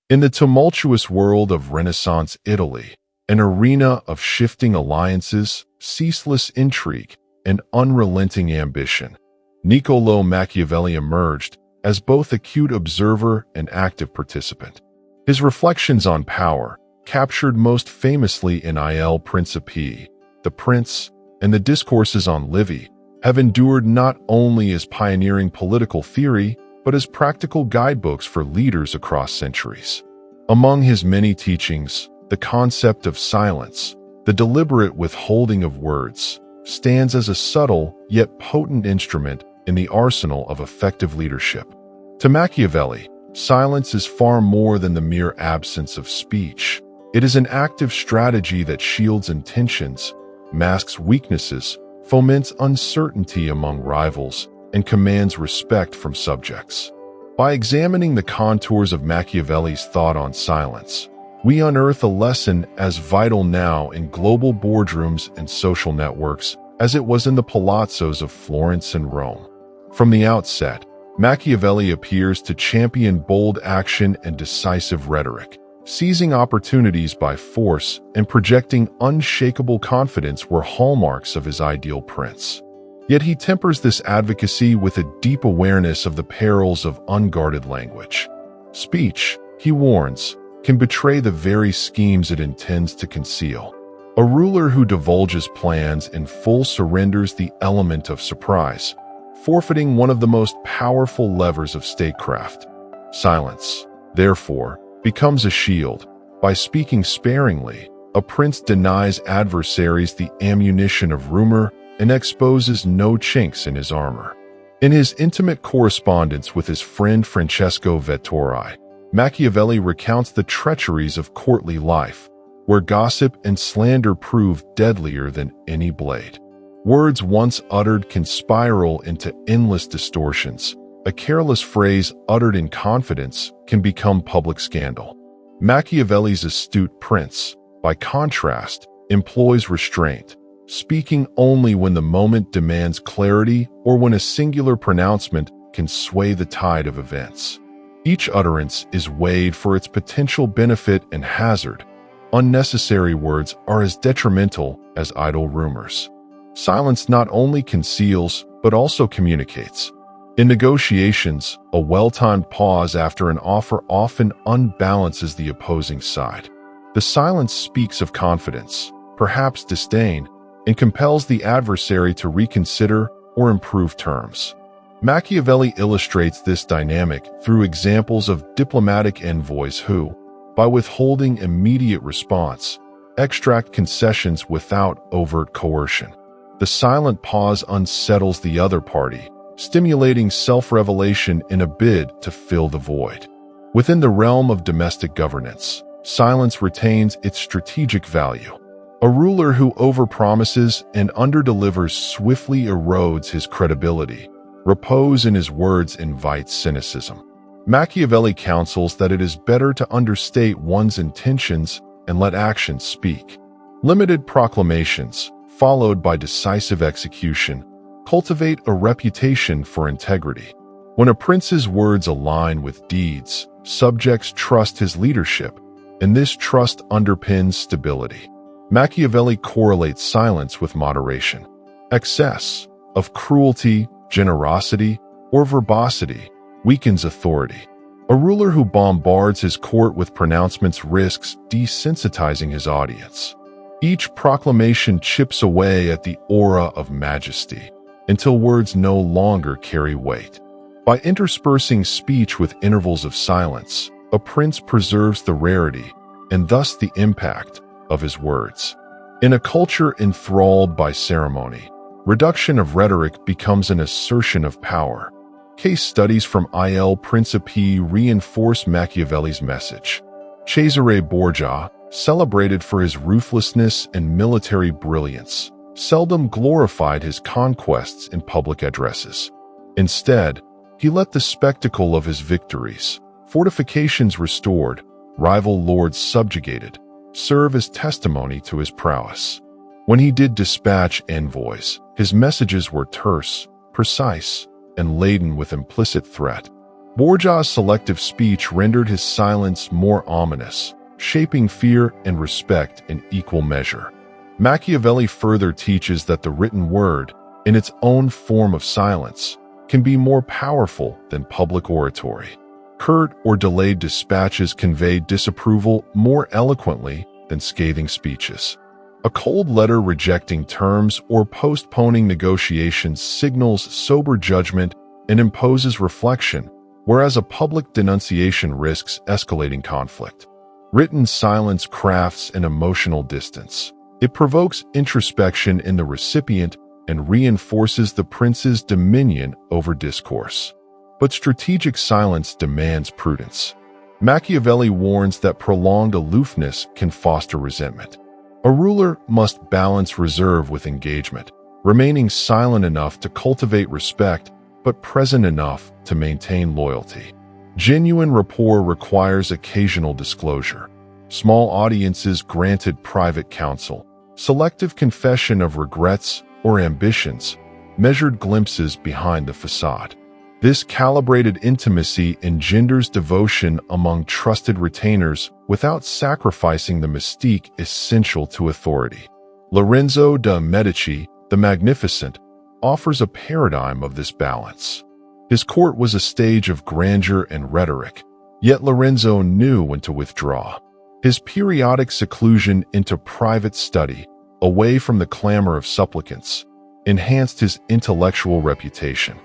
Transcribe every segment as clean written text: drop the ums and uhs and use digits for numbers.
In the tumultuous world of Renaissance Italy, an arena of shifting alliances, ceaseless intrigue, and unrelenting ambition, Niccolò Machiavelli emerged as both acute observer and active participant. His reflections on power, captured most famously in Il Principe, The Prince, and the discourses on Livy, have endured not only as pioneering political theory, but as practical guidebooks for leaders across centuries. Among his many teachings, the concept of silence, the deliberate withholding of words, stands as a subtle yet potent instrument in the arsenal of effective leadership. To Machiavelli, silence is far more than the mere absence of speech. It is an active strategy that shields intentions, masks weaknesses, foments uncertainty among rivals, and commands respect from subjects. By examining the contours of Machiavelli's thought on silence, we unearth a lesson as vital now in global boardrooms and social networks as it was in the palazzos of Florence and Rome. From the outset, Machiavelli appears to champion bold action and decisive rhetoric, seizing opportunities by force and projecting unshakable confidence were hallmarks of his ideal prince. Yet he tempers this advocacy with a deep awareness of the perils of unguarded language. Speech, he warns, can betray the very schemes it intends to conceal. A ruler who divulges plans in full surrenders the element of surprise, forfeiting one of the most powerful levers of statecraft. Silence, therefore, becomes a shield. By speaking sparingly, a prince denies adversaries the ammunition of rumor and exposes no chinks in his armor. In his intimate correspondence with his friend Francesco Vettori, Machiavelli recounts the treacheries of courtly life, where gossip and slander prove deadlier than any blade. Words once uttered can spiral into endless distortions. A careless phrase uttered in confidence can become public scandal. Machiavelli's astute prince, by contrast, employs restraint, speaking only when the moment demands clarity or when a singular pronouncement can sway the tide of events. Each utterance is weighed for its potential benefit and hazard. Unnecessary words are as detrimental as idle rumors. Silence not only conceals, but also communicates. In negotiations, a well-timed pause after an offer often unbalances the opposing side. The silence speaks of confidence, perhaps disdain, and compels the adversary to reconsider or improve terms. Machiavelli illustrates this dynamic through examples of diplomatic envoys who, by withholding immediate response, extract concessions without overt coercion. The silent pause unsettles the other party, stimulating self-revelation in a bid to fill the void. Within the realm of domestic governance, silence retains its strategic value. A ruler who overpromises and underdelivers swiftly erodes his credibility. Repose in his words invites cynicism. Machiavelli counsels that it is better to understate one's intentions and let actions speak. Limited proclamations, followed by decisive execution, cultivate a reputation for integrity. When a prince's words align with deeds, subjects trust his leadership, and this trust underpins stability. Machiavelli correlates silence with moderation. Excess of cruelty, generosity, or verbosity weakens authority. A ruler who bombards his court with pronouncements risks desensitizing his audience. Each proclamation chips away at the aura of majesty until words no longer carry weight. By interspersing speech with intervals of silence, a prince preserves the rarity and thus the impact of his words. In a culture enthralled by ceremony, reduction of rhetoric becomes an assertion of power. Case studies from Il Principe reinforce Machiavelli's message. Cesare Borgia, celebrated for his ruthlessness and military brilliance, seldom glorified his conquests in public addresses. Instead, he let the spectacle of his victories, fortifications restored, rival lords subjugated, serve as testimony to his prowess. When he did dispatch envoys, his messages were terse, precise, and laden with implicit threat. Borgia's selective speech rendered his silence more ominous, shaping fear and respect in equal measure. Machiavelli further teaches that the written word, in its own form of silence, can be more powerful than public oratory. Curt or delayed dispatches convey disapproval more eloquently than scathing speeches. A cold letter rejecting terms or postponing negotiations signals sober judgment and imposes reflection, whereas a public denunciation risks escalating conflict. Written silence crafts an emotional distance. It provokes introspection in the recipient and reinforces the prince's dominion over discourse. But strategic silence demands prudence. Machiavelli warns that prolonged aloofness can foster resentment. A ruler must balance reserve with engagement, remaining silent enough to cultivate respect, but present enough to maintain loyalty. Genuine rapport requires occasional disclosure. Small audiences granted private counsel, selective confession of regrets or ambitions, measured glimpses behind the facade. This calibrated intimacy engenders devotion among trusted retainers without sacrificing the mystique essential to authority. Lorenzo de' Medici, the Magnificent, offers a paradigm of this balance. His court was a stage of grandeur and rhetoric, yet Lorenzo knew when to withdraw. His periodic seclusion into private study, away from the clamor of supplicants, enhanced his intellectual reputation.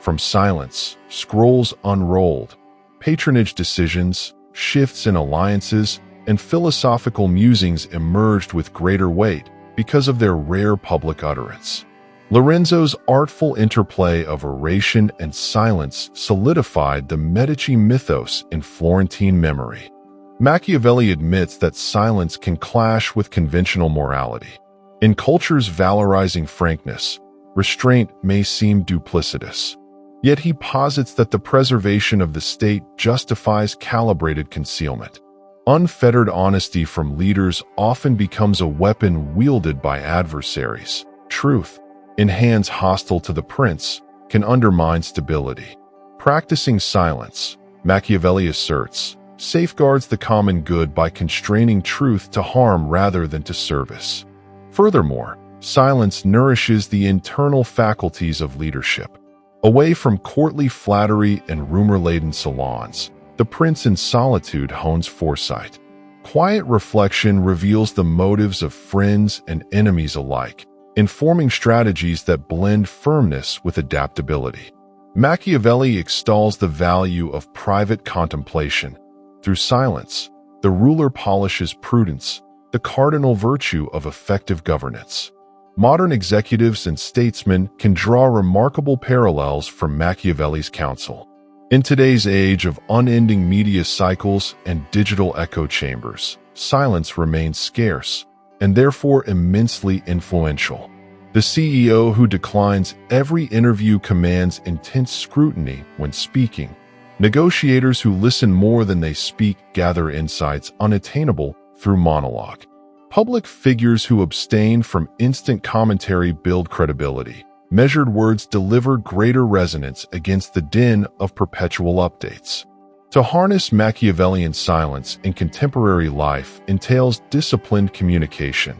From silence, scrolls unrolled, patronage decisions, shifts in alliances, and philosophical musings emerged with greater weight because of their rare public utterance. Lorenzo's artful interplay of oration and silence solidified the Medici mythos in Florentine memory. Machiavelli admits that silence can clash with conventional morality. In cultures valorizing frankness, restraint may seem duplicitous. Yet he posits that the preservation of the state justifies calibrated concealment. Unfettered honesty from leaders often becomes a weapon wielded by adversaries. Truth, in hands hostile to the prince, can undermine stability. Practicing silence, Machiavelli asserts, safeguards the common good by constraining truth to harm rather than to service. Furthermore, silence nourishes the internal faculties of leadership. Away from courtly flattery and rumor-laden salons, the prince in solitude hones foresight. Quiet reflection reveals the motives of friends and enemies alike, informing strategies that blend firmness with adaptability. Machiavelli extols the value of private contemplation. Through silence, the ruler polishes prudence, the cardinal virtue of effective governance. Modern executives and statesmen can draw remarkable parallels from Machiavelli's counsel. In today's age of unending media cycles and digital echo chambers, silence remains scarce and therefore immensely influential. The CEO who declines every interview commands intense scrutiny when speaking. Negotiators who listen more than they speak gather insights unattainable through monologue. Public figures who abstain from instant commentary build credibility. Measured words deliver greater resonance against the din of perpetual updates. To harness Machiavellian silence in contemporary life entails disciplined communication.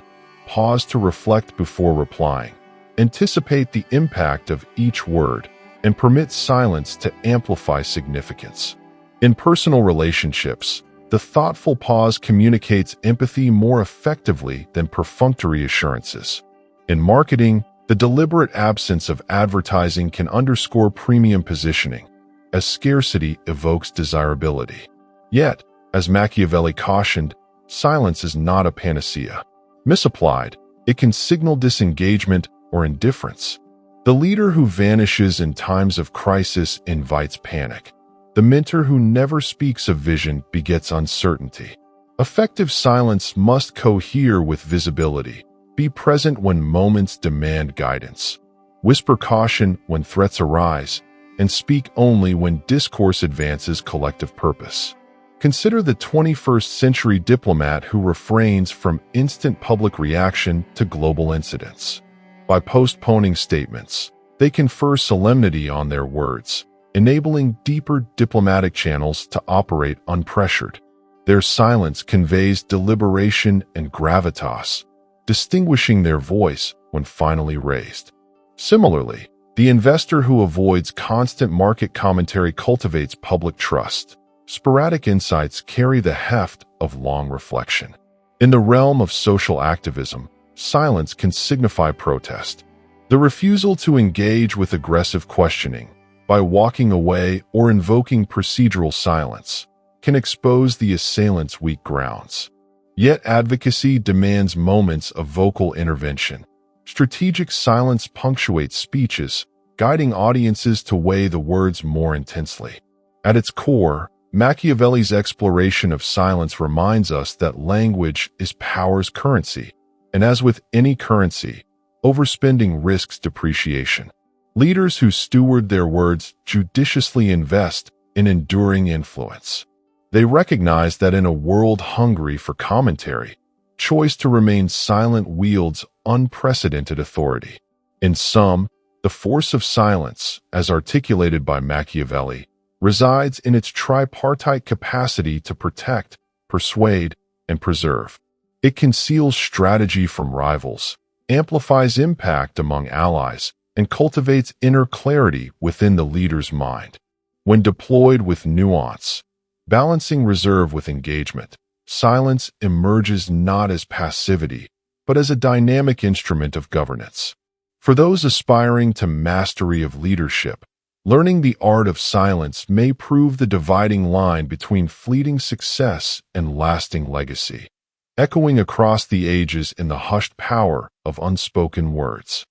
Pause to reflect before replying. Anticipate the impact of each word, and permit silence to amplify significance. In personal relationships, the thoughtful pause communicates empathy more effectively than perfunctory assurances. In marketing, the deliberate absence of advertising can underscore premium positioning, as scarcity evokes desirability. Yet, as Machiavelli cautioned, silence is not a panacea. Misapplied, it can signal disengagement or indifference. The leader who vanishes in times of crisis invites panic. The mentor who never speaks of vision begets uncertainty. Effective silence must cohere with visibility. Be present when moments demand guidance. Whisper caution when threats arise, and speak only when discourse advances collective purpose. Consider the 21st century diplomat who refrains from instant public reaction to global incidents. By postponing statements, they confer solemnity on their words, enabling deeper diplomatic channels to operate unpressured. Their silence conveys deliberation and gravitas, distinguishing their voice when finally raised. Similarly, the investor who avoids constant market commentary cultivates public trust. Sporadic insights carry the heft of long reflection. In the realm of social activism, silence can signify protest. The refusal to engage with aggressive questioning by walking away or invoking procedural silence can expose the assailant's weak grounds. Yet advocacy demands moments of vocal intervention. Strategic silence punctuates speeches, guiding audiences to weigh the words more intensely. At its core, Machiavelli's exploration of silence reminds us that language is power's currency, and as with any currency, overspending risks depreciation. Leaders who steward their words judiciously invest in enduring influence. They recognize that in a world hungry for commentary, choice to remain silent wields unprecedented authority. In sum, the force of silence, as articulated by Machiavelli, resides in its tripartite capacity to protect, persuade, and preserve. It conceals strategy from rivals, amplifies impact among allies, and cultivates inner clarity within the leader's mind. When deployed with nuance, balancing reserve with engagement, silence emerges not as passivity, but as a dynamic instrument of governance. For those aspiring to mastery of leadership, learning the art of silence may prove the dividing line between fleeting success and lasting legacy, echoing across the ages in the hushed power of unspoken words.